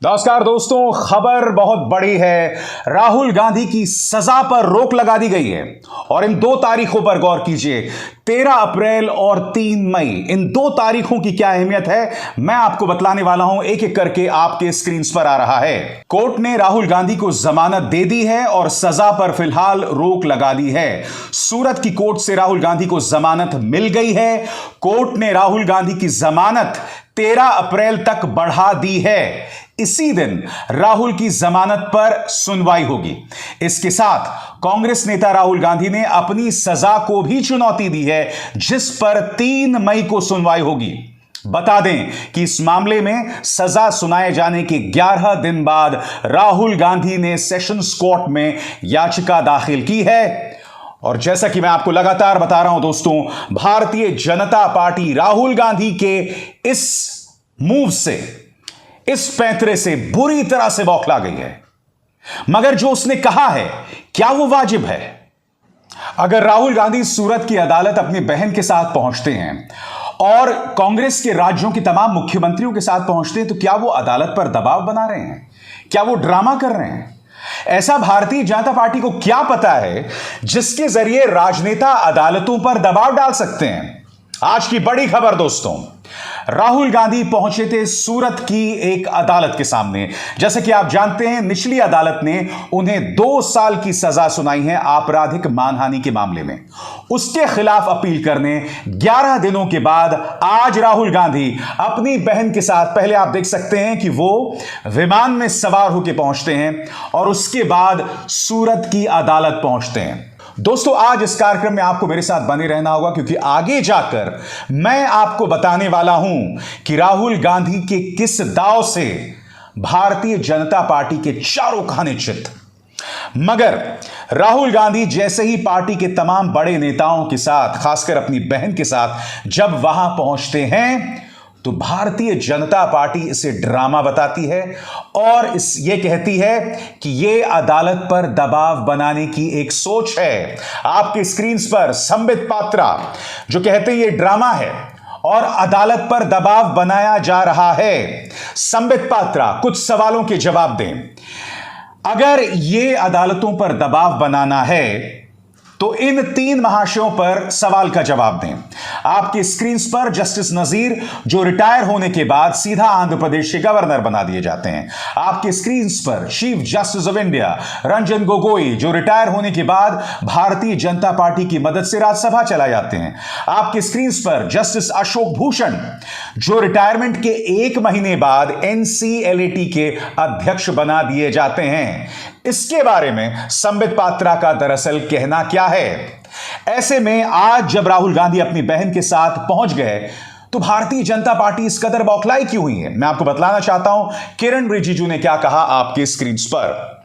नमस्कार दोस्तों, खबर बहुत बड़ी है। राहुल गांधी की सजा पर रोक लगा दी गई है और इन दो तारीखों पर गौर कीजिए, 13 अप्रैल और 3 मई। इन दो तारीखों की क्या अहमियत है मैं आपको बतलाने वाला हूं, एक एक करके आपके स्क्रीन पर आ रहा है। कोर्ट ने राहुल गांधी को जमानत दे दी है और सजा पर फिलहाल रोक लगा दी है। सूरत की कोर्ट से राहुल गांधी को जमानत मिल गई है। कोर्ट ने राहुल गांधी की जमानत 13 अप्रैल तक बढ़ा दी है। इसी दिन राहुल की जमानत पर सुनवाई होगी। इसके साथ कांग्रेस नेता राहुल गांधी ने अपनी सजा को भी चुनौती दी है, जिस पर 3 मई को सुनवाई होगी। बता दें कि इस मामले में सजा सुनाए जाने के 11 दिन बाद राहुल गांधी ने सेशंस कोर्ट में याचिका दाखिल की है। और जैसा कि मैं आपको लगातार बता रहा हूं दोस्तों, भारतीय जनता पार्टी राहुल गांधी के इस मूव से, इस पैंतरे से बुरी तरह से बौखला गई है। मगर जो उसने कहा है, क्या वो वाजिब है? अगर राहुल गांधी सूरत की अदालत अपनी बहन के साथ पहुंचते हैं और कांग्रेस के राज्यों के तमाम मुख्यमंत्रियों के साथ पहुंचते हैं, तो क्या वो अदालत पर दबाव बना रहे हैं? क्या वो ड्रामा कर रहे हैं? ऐसा भारतीय जनता पार्टी को क्या पता है जिसके जरिए राजनेता अदालतों पर दबाव डाल सकते हैं? आज की बड़ी खबर दोस्तों, राहुल गांधी पहुंचे थे सूरत की एक अदालत के सामने। जैसे कि आप जानते हैं, निचली अदालत ने उन्हें 2 साल की सजा सुनाई है आपराधिक मानहानि के मामले में। उसके खिलाफ अपील करने 11 दिनों के बाद आज राहुल गांधी अपनी बहन के साथ, पहले आप देख सकते हैं कि वो विमान में सवार होकर पहुंचते हैं और उसके बाद सूरत की अदालत पहुंचते हैं। दोस्तों, आज इस कार्यक्रम में आपको मेरे साथ बने रहना होगा, क्योंकि आगे जाकर मैं आपको बताने वाला हूं कि राहुल गांधी के किस दांव से भारतीय जनता पार्टी के चारों खाने चित। मगर राहुल गांधी जैसे ही पार्टी के तमाम बड़े नेताओं के साथ, खासकर अपनी बहन के साथ जब वहां पहुंचते हैं, तो भारतीय जनता पार्टी इसे ड्रामा बताती है और ये कहती है कि ये अदालत पर दबाव बनाने की एक सोच है। आपकी स्क्रीन पर संबित पात्रा जो कहते हैं ये ड्रामा है और अदालत पर दबाव बनाया जा रहा है। संबित पात्रा, कुछ सवालों के जवाब दें। अगर ये अदालतों पर दबाव बनाना है तो इन 3 महाशयों पर सवाल का जवाब दें। आपकी स्क्रीन पर जस्टिस नजीर, जो रिटायर होने के बाद सीधा आंध्र प्रदेश के गवर्नर बना दिए जाते हैं। आपकी स्क्रीन पर chief justice of India Ranjan Gogoi, जो रिटायर होने के बाद भारतीय जनता पार्टी की मदद से राज्यसभा चला जाते हैं। आपकी स्क्रीन पर जस्टिस अशोक भूषण, जो रिटायरमेंट के 1 महीने बाद एनसीएलएटी के अध्यक्ष बना दिए जाते हैं। इसके बारे में संबित पात्रा का दरअसल कहना क्या है? ऐसे में आज जब राहुल गांधी अपनी बहन के साथ पहुंच गए, तो भारतीय जनता पार्टी इस कदर बौखलाई क्यों हुई है? मैं आपको बतलाना चाहता हूं किरण रिजिजू ने क्या कहा आपके स्क्रीन पर।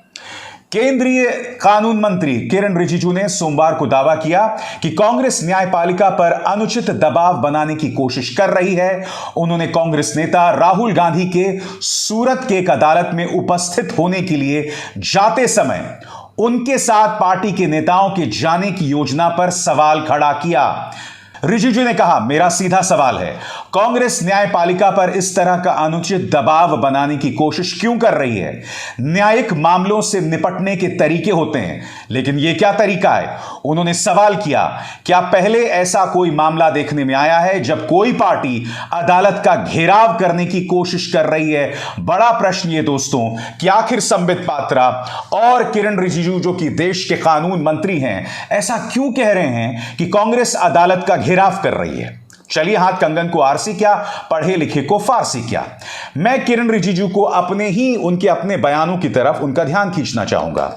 केंद्रीय कानून मंत्री किरण रिजिजू ने सोमवार को दावा किया कि कांग्रेस न्यायपालिका पर अनुचित दबाव बनाने की कोशिश कर रही है। उन्होंने कांग्रेस नेता राहुल गांधी के सूरत के एक अदालत में उपस्थित होने के लिए जाते समय उनके साथ पार्टी के नेताओं के जाने की योजना पर सवाल खड़ा किया। रिजिजू ने कहा, मेरा सीधा सवाल है, कांग्रेस न्यायपालिका पर इस तरह का अनुचित दबाव बनाने की कोशिश क्यों कर रही है? न्यायिक मामलों से निपटने के तरीके होते हैं, लेकिन यह क्या तरीका है? उन्होंने सवाल किया, क्या पहले ऐसा कोई मामला देखने में आया है जब कोई पार्टी अदालत का घेराव करने की कोशिश कर रही है? बड़ा प्रश्न ये दोस्तों कि आखिर संबित पात्रा और किरण रिजिजू, जो कि देश के कानून मंत्री हैं, ऐसा क्यों कह रहे हैं कि कांग्रेस अदालत का घेराव कर रही है? चलिए, हाथ कंगन को आरसी क्या, पढ़े लिखे को फारसी क्या। मैं किरण रिजिजू को उनके अपने बयानों की तरफ उनका ध्यान खींचना चाहूंगा।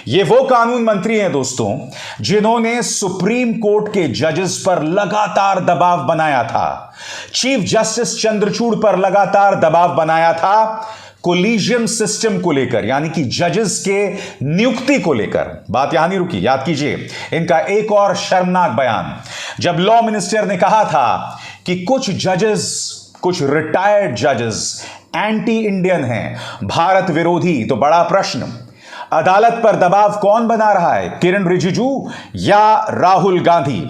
ये वो कानून मंत्री हैं दोस्तों जिन्होंने सुप्रीम कोर्ट के जजेस पर लगातार दबाव बनाया था, चीफ जस्टिस चंद्रचूड़ पर लगातार दबाव बनाया था, कोलिजियम सिस्टम को लेकर, यानी कि जजेस के नियुक्ति को लेकर। बात यहां नहीं रुकी, याद कीजिए इनका एक और शर्मनाक बयान, जब लॉ मिनिस्टर ने कहा था कि कुछ जजेस, कुछ रिटायर्ड जजेस एंटी इंडियन हैं, भारत विरोधी। तो बड़ा प्रश्न, अदालत पर दबाव कौन बना रहा है, किरण रिजिजू या राहुल गांधी?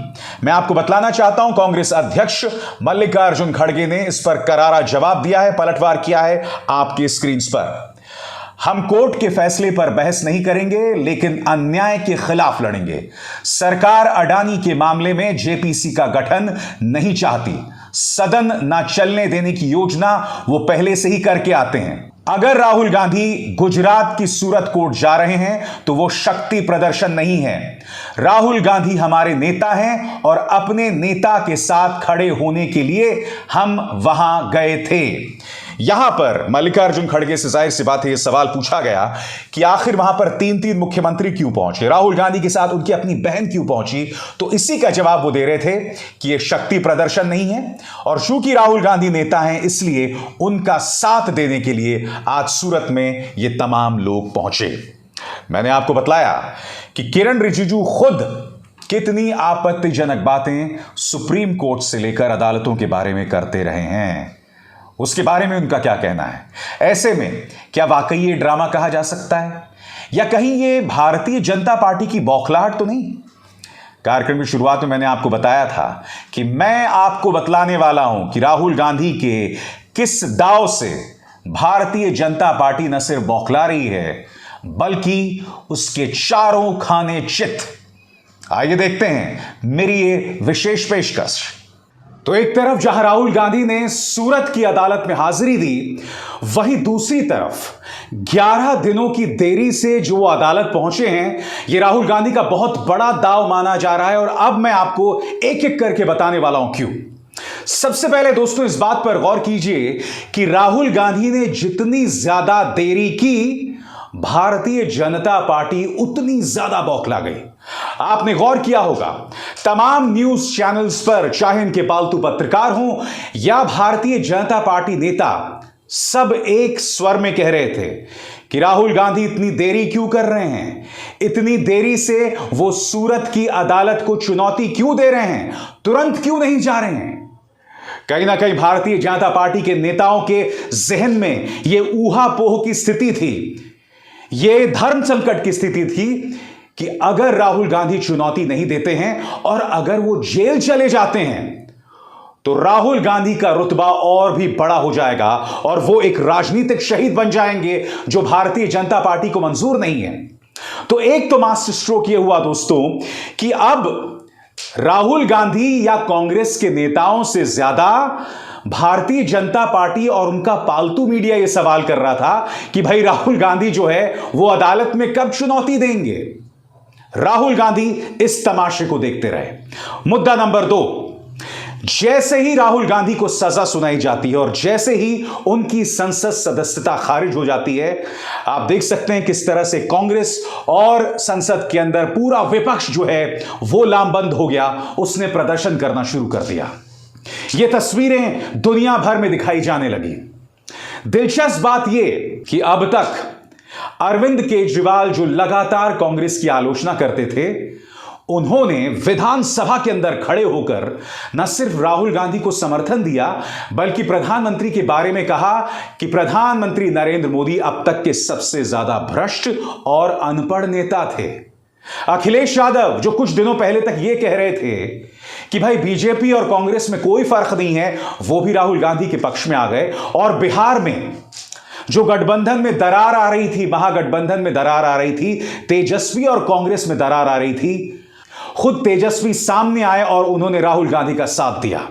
मैं आपको बतलाना चाहता हूं, कांग्रेस अध्यक्ष मल्लिकार्जुन खड़गे ने इस पर करारा जवाब दिया है, पलटवार किया है आपके स्क्रीन पर। हम कोर्ट के फैसले पर बहस नहीं करेंगे, लेकिन अन्याय के खिलाफ लड़ेंगे। सरकार अडानी के मामले में जेपीसी का गठन नहीं चाहती। सदन ना चलने देने की योजना वो पहले से ही करके आते हैं। अगर राहुल गांधी गुजरात की सूरत कोर्ट जा रहे हैं तो वो शक्ति प्रदर्शन नहीं है। राहुल गांधी हमारे नेता हैं और अपने नेता के साथ खड़े होने के लिए हम वहां गए थे। यहां पर मल्लिकार्जुन खड़गे से जाहिर सी बात है, यह सवाल पूछा गया कि आखिर वहां पर तीन मुख्यमंत्री क्यों पहुंचे, राहुल गांधी के साथ उनकी अपनी बहन क्यों पहुंची? तो इसी का जवाब वो दे रहे थे कि यह शक्ति प्रदर्शन नहीं है, और चूंकि राहुल गांधी नेता हैं इसलिए उनका साथ देने के लिए आज सूरत में ये तमाम लोग पहुंचे। मैंने आपको बतलाया कि किरण रिजिजू खुद कितनी आपत्तिजनक बातें सुप्रीम कोर्ट से लेकर अदालतों के बारे में करते रहे हैं, उसके बारे में उनका क्या कहना है। ऐसे में क्या वाकई ये ड्रामा कहा जा सकता है, या कहीं ये भारतीय जनता पार्टी की बौखलाहट तो नहीं? कार्यक्रम की शुरुआत में मैंने आपको बताया था कि मैं आपको बतलाने वाला हूं कि राहुल गांधी के किस दांव से भारतीय जनता पार्टी न सिर्फ बौखला रही है बल्कि उसके चारों खाने चित। आइए देखते हैं मेरी ये विशेष पेशकश। तो एक तरफ जहां राहुल गांधी ने सूरत की अदालत में हाजिरी दी, वहीं दूसरी तरफ 11 दिनों की देरी से जो वो अदालत पहुंचे हैं, ये राहुल गांधी का बहुत बड़ा दांव माना जा रहा है। और अब मैं आपको एक एक करके बताने वाला हूं क्यों। सबसे पहले दोस्तों इस बात पर गौर कीजिए कि राहुल गांधी ने जितनी ज्यादा देरी की, भारतीय जनता पार्टी उतनी ज्यादा बौखला गई। आपने गौर किया होगा, तमाम न्यूज चैनल्स पर, चाहे इनके पालतू पत्रकार हों या भारतीय जनता पार्टी नेता, सब एक स्वर में कह रहे थे कि राहुल गांधी इतनी देरी क्यों कर रहे हैं, इतनी देरी से वो सूरत की अदालत को चुनौती क्यों दे रहे हैं, तुरंत क्यों नहीं जा रहे हैं। कहीं ना कहीं भारतीय जनता पार्टी के नेताओं के जहन में यह ऊहापोह की स्थिति थी, यह धर्म संकट की स्थिति थी कि अगर राहुल गांधी चुनौती नहीं देते हैं और अगर वो जेल चले जाते हैं तो राहुल गांधी का रुतबा और भी बड़ा हो जाएगा और वो एक राजनीतिक शहीद बन जाएंगे, जो भारतीय जनता पार्टी को मंजूर नहीं है। तो एक तो मास्टर स्ट्रोक ये हुआ दोस्तों कि अब राहुल गांधी या कांग्रेस के नेताओं से ज्यादा भारतीय जनता पार्टी और उनका पालतू मीडिया यह सवाल कर रहा था कि भाई राहुल गांधी जो है वो अदालत में कब चुनौती देंगे। राहुल गांधी इस तमाशे को देखते रहे। मुद्दा नंबर 2, जैसे ही राहुल गांधी को सजा सुनाई जाती है और जैसे ही उनकी संसद सदस्यता खारिज हो जाती है, आप देख सकते हैं किस तरह से कांग्रेस और संसद के अंदर पूरा विपक्ष जो है वो लामबंद हो गया, उसने प्रदर्शन करना शुरू कर दिया। ये तस्वीरें दुनिया भर में दिखाई जाने लगी। दिलचस्प बात यह कि अब तक अरविंद केजरीवाल जो लगातार कांग्रेस की आलोचना करते थे, उन्होंने विधानसभा के अंदर खड़े होकर न सिर्फ राहुल गांधी को समर्थन दिया बल्कि प्रधानमंत्री के बारे में कहा कि प्रधानमंत्री नरेंद्र मोदी अब तक के सबसे ज्यादा भ्रष्ट और अनपढ़ नेता थे। अखिलेश यादव जो कुछ दिनों पहले तक यह कह रहे थे कि भाई बीजेपी और कांग्रेस में कोई फर्क नहीं है, वो भी राहुल गांधी के पक्ष में आ गए। और बिहार में जो गठबंधन में दरार आ रही थी, महागठबंधन में दरार आ रही थी, तेजस्वी और कांग्रेस में दरार आ रही थी, खुद तेजस्वी सामने आए और उन्होंने राहुल गांधी का साथ दिया।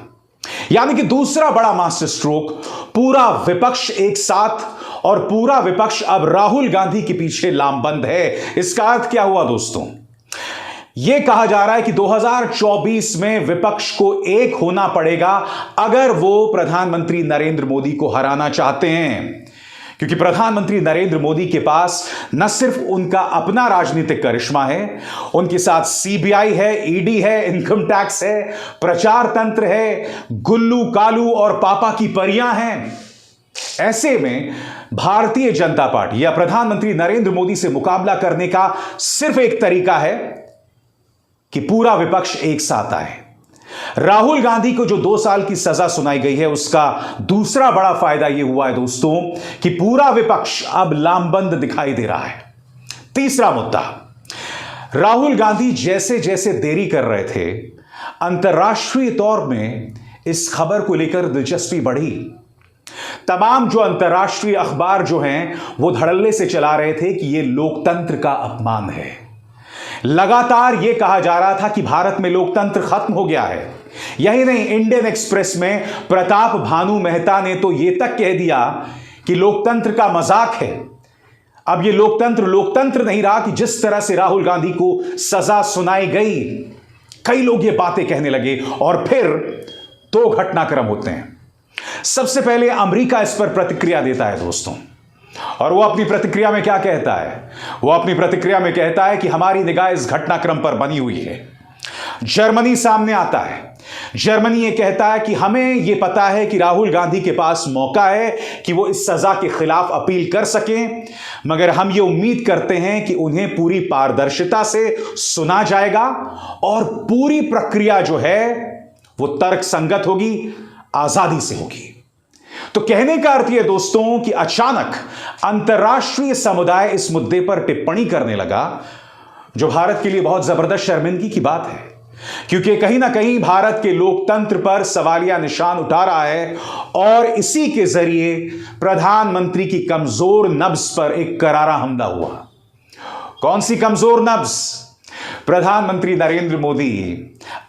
यानी कि दूसरा बड़ा मास्टर स्ट्रोक, पूरा विपक्ष एक साथ और पूरा विपक्ष अब राहुल गांधी के पीछे लामबंद है। इसका अर्थ क्या हुआ दोस्तों? यह कहा जा रहा है कि 2024 में विपक्ष को एक होना पड़ेगा अगर वो प्रधानमंत्री नरेंद्र मोदी को हराना चाहते हैं, क्योंकि प्रधानमंत्री नरेंद्र मोदी के पास न सिर्फ उनका अपना राजनीतिक करिश्मा है, उनके साथ सीबीआई है, ईडी है, इनकम टैक्स है, प्रचार तंत्र है, गुल्लू कालू और पापा की परियां हैं। ऐसे में भारतीय जनता पार्टी या प्रधानमंत्री नरेंद्र मोदी से मुकाबला करने का सिर्फ एक तरीका है कि पूरा विपक्ष एक साथ आए। राहुल गांधी को जो 2 साल की सजा सुनाई गई है, उसका दूसरा बड़ा फायदा यह हुआ है दोस्तों कि पूरा विपक्ष अब लामबंद दिखाई दे रहा है। तीसरा मुद्दा, राहुल गांधी जैसे जैसे देरी कर रहे थे, अंतर्राष्ट्रीय तौर में इस खबर को लेकर दिलचस्पी बढ़ी। तमाम जो अंतर्राष्ट्रीय अखबार जो हैं वो धड़ल्ले से चला रहे थे कि यह लोकतंत्र का अपमान है। लगातार यह कहा जा रहा था कि भारत में लोकतंत्र खत्म हो गया है। यही नहीं, इंडियन एक्सप्रेस में प्रताप भानु मेहता ने तो यह तक कह दिया कि लोकतंत्र का मजाक है। अब यह लोकतंत्र नहीं रहा कि जिस तरह से राहुल गांधी को सजा सुनाई गई, कई लोग ये बातें कहने लगे। और फिर दो घटनाक्रम होते हैं। सबसे पहले अमेरिका इस पर प्रतिक्रिया देता है दोस्तों, और वो अपनी प्रतिक्रिया में क्या कहता है? वो अपनी प्रतिक्रिया में कहता है कि हमारी निगाह इस घटनाक्रम पर बनी हुई है। जर्मनी सामने आता है। जर्मनी ये कहता है कि हमें यह पता है कि राहुल गांधी के पास मौका है कि वो इस सजा के खिलाफ अपील कर सकें, मगर हम ये उम्मीद करते हैं कि उन्हें पूरी पारदर्शिता से सुना जाएगा और पूरी प्रक्रिया जो है वो तर्कसंगत होगी, आजादी से होगी। तो कहने का अर्थ यह दोस्तों कि अचानक अंतर्राष्ट्रीय समुदाय इस मुद्दे पर टिप्पणी करने लगा, जो भारत के लिए बहुत जबरदस्त शर्मिंदगी की बात है, क्योंकि कहीं ना कहीं भारत के लोकतंत्र पर सवालिया निशान उठा रहा है और इसी के जरिए प्रधानमंत्री की कमजोर नब्ज पर एक करारा हमला हुआ। कौन सी कमजोर नब्ज? प्रधानमंत्री नरेंद्र मोदी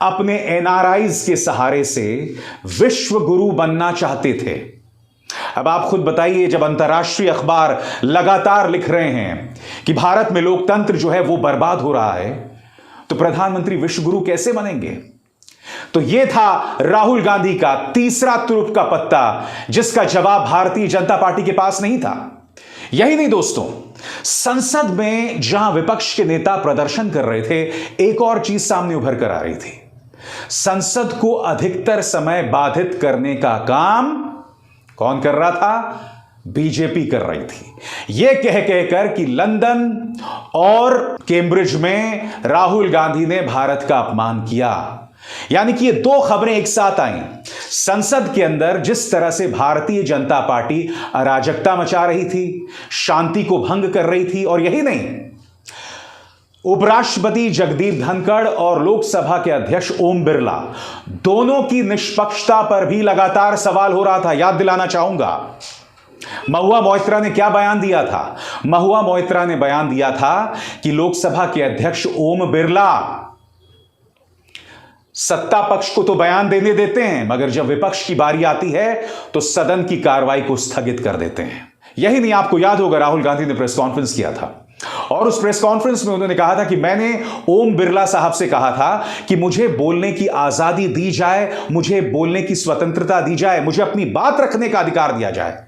अपने एनआरआईज के सहारे से विश्व गुरु बनना चाहते थे। अब आप खुद बताइए, जब अंतर्राष्ट्रीय अखबार लगातार लिख रहे हैं कि भारत में लोकतंत्र जो है वो बर्बाद हो रहा है, तो प्रधानमंत्री विश्व गुरु कैसे बनेंगे? तो यह था राहुल गांधी का तीसरा तुरुप का पत्ता, जिसका जवाब भारतीय जनता पार्टी के पास नहीं था। यही नहीं दोस्तों, संसद में जहां विपक्ष के नेता प्रदर्शन कर रहे थे, एक और चीज सामने उभर कर आ रही थी। संसद को अधिकतर समय बाधित करने का काम कौन कर रहा था? बीजेपी कर रही थी। यह कह कहकर कि लंदन और कैम्ब्रिज में राहुल गांधी ने भारत का अपमान किया। यानी कि ये दो खबरें एक साथ आई। संसद के अंदर जिस तरह से भारतीय जनता पार्टी अराजकता मचा रही थी, शांति को भंग कर रही थी, और यही नहीं, उपराष्ट्रपति जगदीप धनखड़ और लोकसभा के अध्यक्ष ओम बिरला दोनों की निष्पक्षता पर भी लगातार सवाल हो रहा था। याद दिलाना चाहूंगा, महुआ मोइत्रा ने क्या बयान दिया था? महुआ मोइत्रा ने बयान दिया था कि लोकसभा के अध्यक्ष ओम बिरला सत्ता पक्ष को तो बयान देने देते हैं, मगर जब विपक्ष की बारी आती है तो सदन की कार्रवाई को स्थगित कर देते हैं। यही नहीं, आपको याद होगा राहुल गांधी ने प्रेस कॉन्फ्रेंस किया था और उस प्रेस कॉन्फ्रेंस में उन्होंने कहा था कि मैंने ओम बिरला साहब से कहा था कि मुझे बोलने की आजादी दी जाए, मुझे बोलने की स्वतंत्रता दी जाए, मुझे अपनी बात रखने का अधिकार दिया जाए।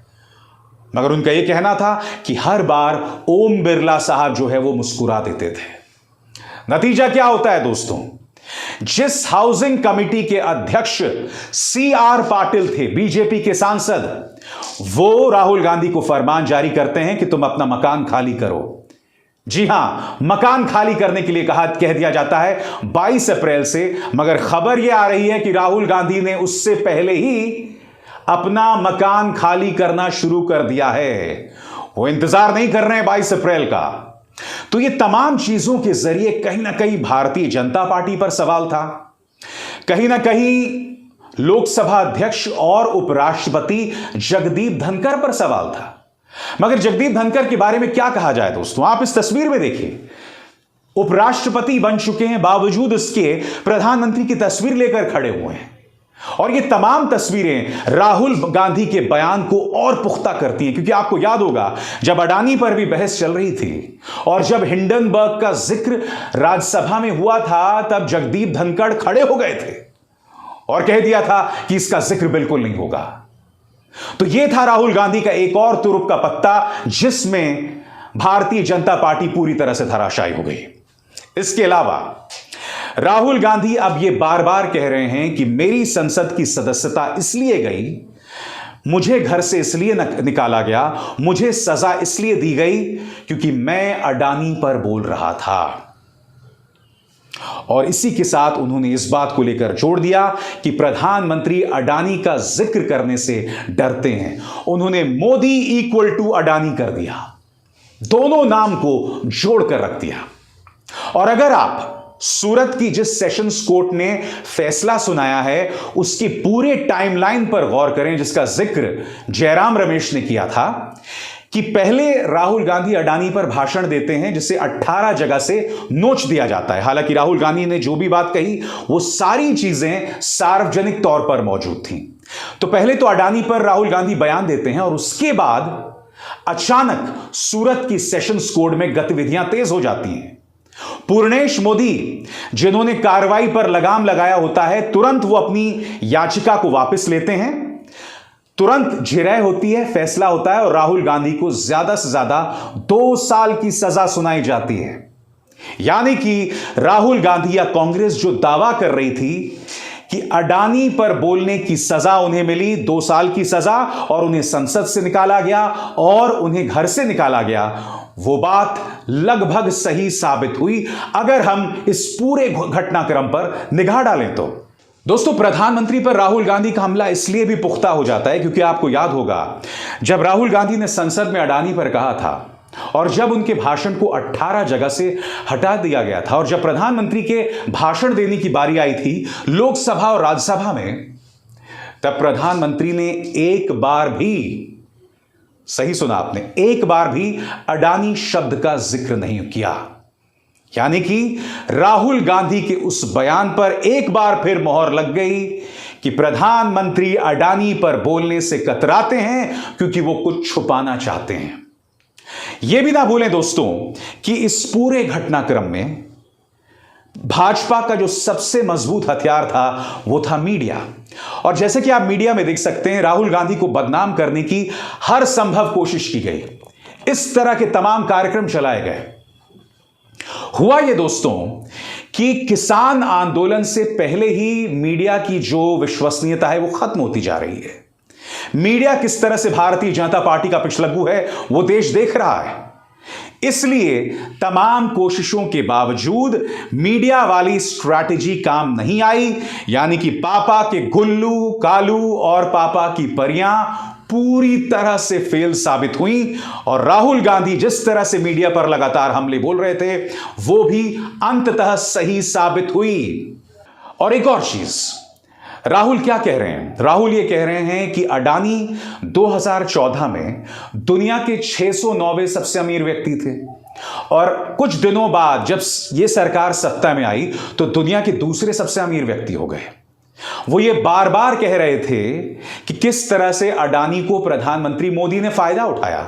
मगर उनका यह कहना था कि हर बार ओम बिरला साहब जो है वो मुस्कुरा देते थे। नतीजा क्या होता है दोस्तों? जिस हाउसिंग कमेटी के अध्यक्ष CR पाटिल थे, बीजेपी के सांसद, वो राहुल गांधी को फरमान जारी करते हैं कि तुम अपना मकान खाली करो। जी हां, मकान खाली करने के लिए कह दिया जाता है 22 अप्रैल से। मगर खबर यह आ रही है कि राहुल गांधी ने उससे पहले ही अपना मकान खाली करना शुरू कर दिया है। वो इंतजार नहीं कर रहे हैं 22 अप्रैल का। तो ये तमाम चीजों के जरिए कहीं ना कहीं भारतीय जनता पार्टी पर सवाल था, कहीं ना कहीं लोकसभा अध्यक्ष और उपराष्ट्रपति जगदीप धनखड़ पर सवाल था। मगर जगदीप धनखड़ के बारे में क्या कहा जाए दोस्तों? आप इस तस्वीर में देखिए, उपराष्ट्रपति बन चुके हैं, बावजूद इसके प्रधानमंत्री की तस्वीर लेकर खड़े हुए हैं। और ये तमाम तस्वीरें राहुल गांधी के बयान को और पुख्ता करती हैं, क्योंकि आपको याद होगा जब अडानी पर भी बहस चल रही थी और जब हिंडनबर्ग का जिक्र राज्यसभा में हुआ था, तब जगदीप धनखड़ खड़े हो गए थे और कह दिया था कि इसका जिक्र बिल्कुल नहीं होगा। तो यह था राहुल गांधी का एक और तुरुप का पत्ता, जिसमें भारतीय जनता पार्टी पूरी तरह से धराशायी हो गई। इसके अलावा राहुल गांधी अब यह बार बार कह रहे हैं कि मेरी संसद की सदस्यता इसलिए गई, मुझे घर से इसलिए निकाला गया, मुझे सजा इसलिए दी गई क्योंकि मैं अडानी पर बोल रहा था। और इसी के साथ उन्होंने इस बात को लेकर जोड़ दिया कि प्रधानमंत्री अडानी का जिक्र करने से डरते हैं। उन्होंने मोदी इक्वल टू अडानी कर दिया। दोनों नाम को जोड़कर रख दिया। और अगर आप सूरत की जिस सेशंस कोर्ट ने फैसला सुनाया है उसकी पूरे टाइमलाइन पर गौर करें, जिसका जिक्र जयराम रमेश ने किया था कि पहले राहुल गांधी अडानी पर भाषण देते हैं जिसे 18 जगह से नोच दिया जाता है। हालांकि राहुल गांधी ने जो भी बात कही वो सारी चीजें सार्वजनिक तौर पर मौजूद थी। तो पहले तो अडानी पर राहुल गांधी बयान देते हैं और उसके बाद अचानक सूरत की सेशंस कोर्ट में गतिविधियां तेज हो जाती हैं। पूर्णेश मोदी जिन्होंने कार्रवाई पर लगाम लगाया होता है, तुरंत वो अपनी याचिका को वापस लेते हैं, तुरंत जिरह होती है, फैसला होता है और राहुल गांधी को ज्यादा से ज्यादा 2 साल की सजा सुनाई जाती है। यानी कि राहुल गांधी या कांग्रेस जो दावा कर रही थी कि अडानी पर बोलने की सजा उन्हें मिली 2 साल की सजा और उन्हें संसद से निकाला गया और उन्हें घर से निकाला गया, वो बात लगभग सही साबित हुई अगर हम इस पूरे घटनाक्रम पर निगाह डालें तो। दोस्तों, प्रधानमंत्री पर राहुल गांधी का हमला इसलिए भी पुख्ता हो जाता है क्योंकि आपको याद होगा जब राहुल गांधी ने संसद में अडानी पर कहा था और जब उनके भाषण को 18 जगह से हटा दिया गया था और जब प्रधानमंत्री के भाषण देने की बारी आई थी लोकसभा और राज्यसभा में, तब प्रधानमंत्री ने एक बार भी, सही सुना आपने, एक बार भी अडानी शब्द का जिक्र नहीं किया। यानी कि राहुल गांधी के उस बयान पर एक बार फिर मोहर लग गई कि प्रधानमंत्री अडानी पर बोलने से कतराते हैं क्योंकि वो कुछ छुपाना चाहते हैं। यह भी ना भूलें दोस्तों कि इस पूरे घटनाक्रम में भाजपा का जो सबसे मजबूत हथियार था वो था मीडिया। और जैसे कि आप मीडिया में देख सकते हैं, राहुल गांधी को बदनाम करने की हर संभव कोशिश की गई, इस तरह के तमाम कार्यक्रम चलाए गए। हुआ यह दोस्तों कि किसान आंदोलन से पहले ही मीडिया की जो विश्वसनीयता है वो खत्म होती जा रही है। मीडिया किस तरह से भारतीय जनता पार्टी का पिछलग्गू है वो देश देख रहा है। इसलिए तमाम कोशिशों के बावजूद मीडिया वाली स्ट्रैटेजी काम नहीं आई, यानी कि पापा के गुल्लू कालू और पापा की परियां पूरी तरह से फेल साबित हुई और राहुल गांधी जिस तरह से मीडिया पर लगातार हमले बोल रहे थे वो भी अंततः सही साबित हुई। और एक और चीज, राहुल क्या कह रहे हैं? राहुल ये कह रहे हैं कि अडानी 2014 में दुनिया के 609वें सबसे अमीर व्यक्ति थे और कुछ दिनों बाद जब ये सरकार सत्ता में आई तो दुनिया के दूसरे सबसे अमीर व्यक्ति हो गए। वो ये बार बार कह रहे थे कि किस तरह से अडानी को प्रधानमंत्री मोदी ने फायदा उठाया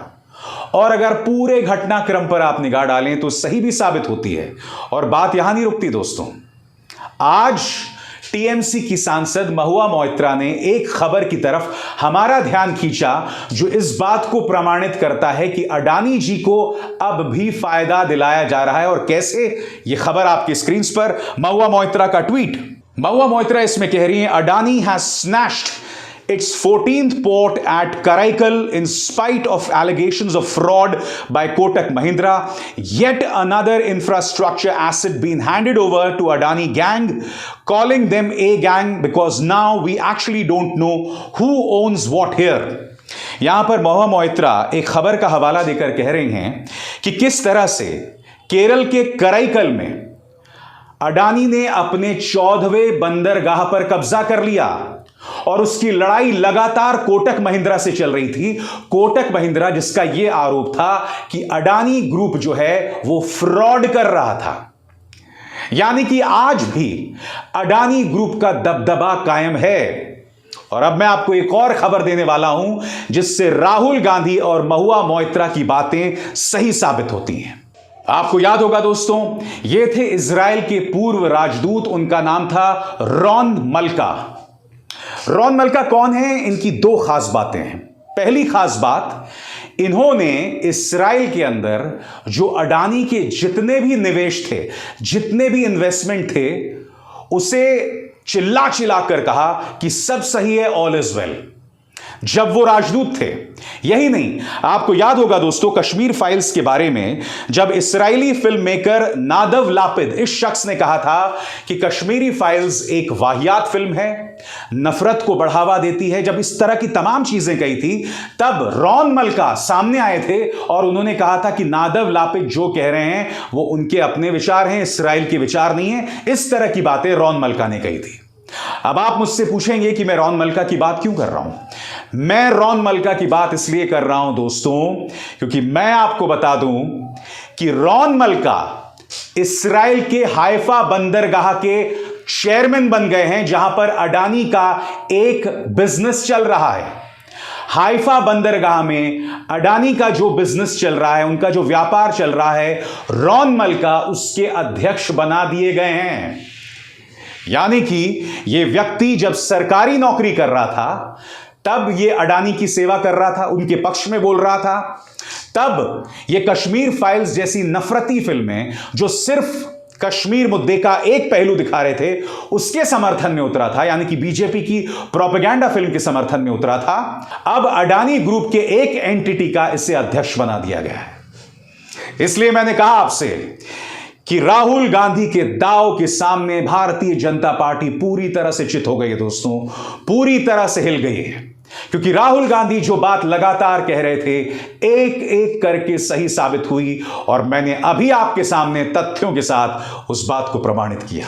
और अगर पूरे घटनाक्रम पर आप निगाह डालें तो सही भी साबित होती है। और बात यहां नहीं रुकती दोस्तों, आज टीएमसी की सांसद महुआ मोइत्रा ने एक खबर की तरफ हमारा ध्यान खींचा जो इस बात को प्रमाणित करता है कि अडानी जी को अब भी फायदा दिलाया जा रहा है। और कैसे, यह खबर आपकी स्क्रीन पर, महुआ मोइत्रा का ट्वीट। महुआ मोइत्रा इसमें कह रही हैं, Adani has snatched its 14th port at Karaikal in spite of allegations of fraud by Kotak Mahindra. Yet another infrastructure asset being handed over to Adani gang, calling them a gang because now we actually don't know who owns what here. यहां पर महुआ मोइत्रा एक खबर का हवाला देकर कह रही हैं कि किस तरह से केरल के कराईकल में अडानी ने अपने 14वें बंदरगाह पर कब्जा कर लिया और उसकी लड़ाई लगातार कोटक महिंद्रा से चल रही थी। कोटक महिंद्रा जिसका यह आरोप था कि अडानी ग्रुप जो है वो फ्रॉड कर रहा था। यानी कि आज भी अडानी ग्रुप का दबदबा कायम है। और अब मैं आपको एक और खबर देने वाला हूं जिससे राहुल गांधी और महुआ मोइत्रा की बातें सही साबित होती हैं। आपको याद होगा दोस्तों, ये थे इजराइल के पूर्व राजदूत, उनका नाम था रॉन मल्का। रॉन मल्का कौन है? इनकी 2 खास बातें हैं। पहली खास बात, इन्होंने इस्राइल के अंदर जो अडानी के जितने भी निवेश थे, जितने भी इन्वेस्टमेंट थे, उसे चिल्ला चिल्ला कर कहा कि सब सही है, ऑल इज वेल। जब वो राजदूत थे। यही नहीं, आपको याद होगा दोस्तों कश्मीर फाइल्स के बारे में, जब इस्राएली फिल्म मेकर नादव लापिद इस शख्स ने कहा था कि कश्मीरी फाइल्स एक वाहियात फिल्म है, नफरत को बढ़ावा देती है, जब इस तरह की तमाम चीजें कही थी, तब रॉन मल्का सामने आए थे और उन्होंने कहा था कि नादव लापिद जो कह रहे हैं वो उनके अपने विचार हैं, इसराइल के विचार नहीं है। इस तरह की बातें रॉन मल्का ने कही थी। अब आप मुझसे पूछेंगे कि मैं रॉन मल्का की बात क्यों कर रहा हूं। मैं रॉन मल्का की बात इसलिए कर रहा हूं दोस्तों, क्योंकि मैं आपको बता दूं कि रॉन मल्का इस्राइल के हाइफा बंदरगाह के चेयरमैन बन गए हैं, जहां पर अडानी का एक बिजनेस चल रहा है। हाइफा बंदरगाह में अडानी का जो बिजनेस चल रहा है, उनका जो व्यापार चल रहा है, रॉन मल्का उसके अध्यक्ष बना दिए गए हैं। यानी कि यह व्यक्ति जब सरकारी नौकरी कर रहा था, तब यह अडानी की सेवा कर रहा था, उनके पक्ष में बोल रहा था। तब यह कश्मीर फाइल्स जैसी नफरती फिल्में जो सिर्फ कश्मीर मुद्दे का एक पहलू दिखा रहे थे, उसके समर्थन में उतरा था, यानी कि बीजेपी की प्रोपेगेंडा फिल्म के समर्थन में उतरा था। अब अडानी ग्रुप के एक एंटिटी का इसे अध्यक्ष बना दिया गया है। इसलिए मैंने कहा आपसे कि राहुल गांधी के दांव के सामने भारतीय जनता पार्टी पूरी तरह से चित हो गई है दोस्तों, पूरी तरह से हिल गई है। क्योंकि राहुल गांधी जो बात लगातार कह रहे थे, एक एक करके सही साबित हुई, और मैंने अभी आपके सामने तथ्यों के साथ उस बात को प्रमाणित किया।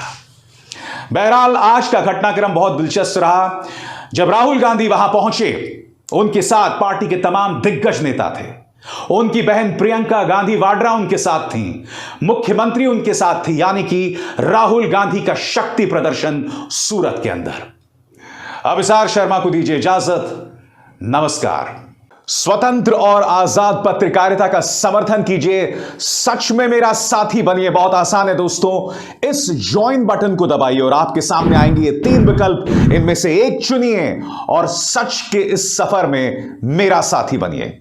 बहरहाल आज का घटनाक्रम बहुत दिलचस्प रहा। जब राहुल गांधी वहां पहुंचे, उनके साथ पार्टी के तमाम दिग्गज नेता थे। उनकी बहन प्रियंका गांधी वाड्रा उनके साथ थी, मुख्यमंत्री उनके साथ थी, यानी कि राहुल गांधी का शक्ति प्रदर्शन सूरत के अंदर। अभिसार शर्मा को दीजिए इजाजत। नमस्कार। स्वतंत्र और आजाद पत्रकारिता का समर्थन कीजिए, सच में मेरा साथी बनिए। बहुत आसान है दोस्तों, इस ज्वाइन बटन को दबाइए और आपके सामने आएंगे ये 3 विकल्प, इनमें से एक चुनिए और सच के इस सफर में मेरा साथी बनिए।